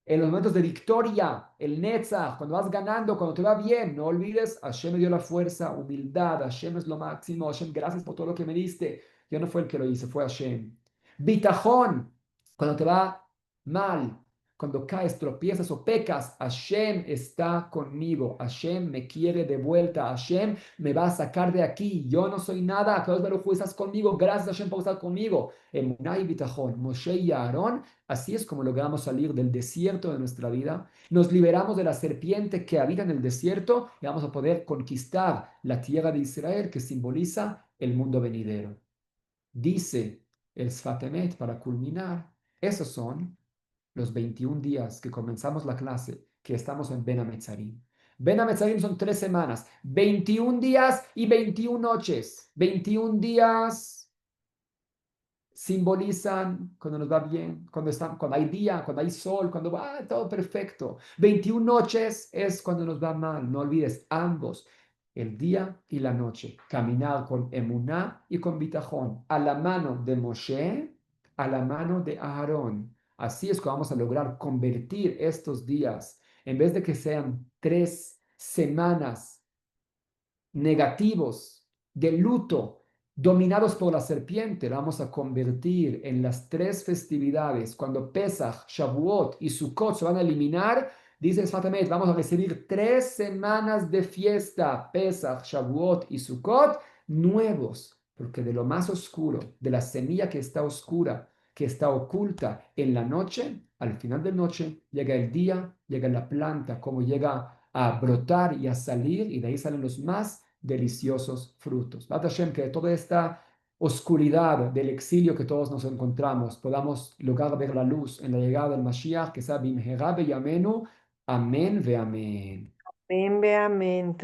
en los momentos de victoria, el Netzach, cuando vas ganando, cuando te va bien, no olvides, Hashem me dio la fuerza, humildad, Hashem es lo máximo, Hashem, gracias por todo lo que me diste. Yo no fue el que lo hice, fue Hashem. Bitajón, cuando te va mal, cuando caes, tropiezas o pecas, Hashem está conmigo, Hashem me quiere de vuelta, Hashem me va a sacar de aquí, yo no soy nada, Akadosh Baruj Hu, estás conmigo, gracias Hashem por estar conmigo. Emuná y Bitajón, Moshe y Aarón, así es como logramos salir del desierto de nuestra vida, nos liberamos de la serpiente que habita en el desierto y vamos a poder conquistar la tierra de Israel que simboliza el mundo venidero. Dice el Sfat Emet para culminar, esos son los 21 días que comenzamos la clase, que estamos en Ben Ametzarim. Ben Ametzarim son 3 semanas, 21 días y 21 noches. 21 días simbolizan cuando nos va bien, cuando hay día, cuando hay sol, cuando va todo perfecto. 21 noches es cuando nos va mal. No olvides ambos, el día y la noche. Caminar con emuná y con bitajón, a la mano de Moshe, a la mano de Aarón. Así es que vamos a lograr convertir estos días, en vez de que sean 3 semanas negativos de luto, dominados por la serpiente, la vamos a convertir en las 3 festividades. Cuando Pesach, Shavuot y Sukkot se van a eliminar, dice Sfat, vamos a recibir 3 semanas de fiesta, Pesach, Shavuot y Sukkot, nuevos, porque de lo más oscuro, de la semilla que está oscura, que está oculta en la noche, al final de la noche llega el día, llega la planta, como llega a brotar y a salir, y de ahí salen los más deliciosos frutos. Bat Hashem, que de toda esta oscuridad del exilio que todos nos encontramos, podamos lograr ver la luz en la llegada del Mashiach, que sea bimhera beyamenu. Amén ve amén. Amén, ve amén.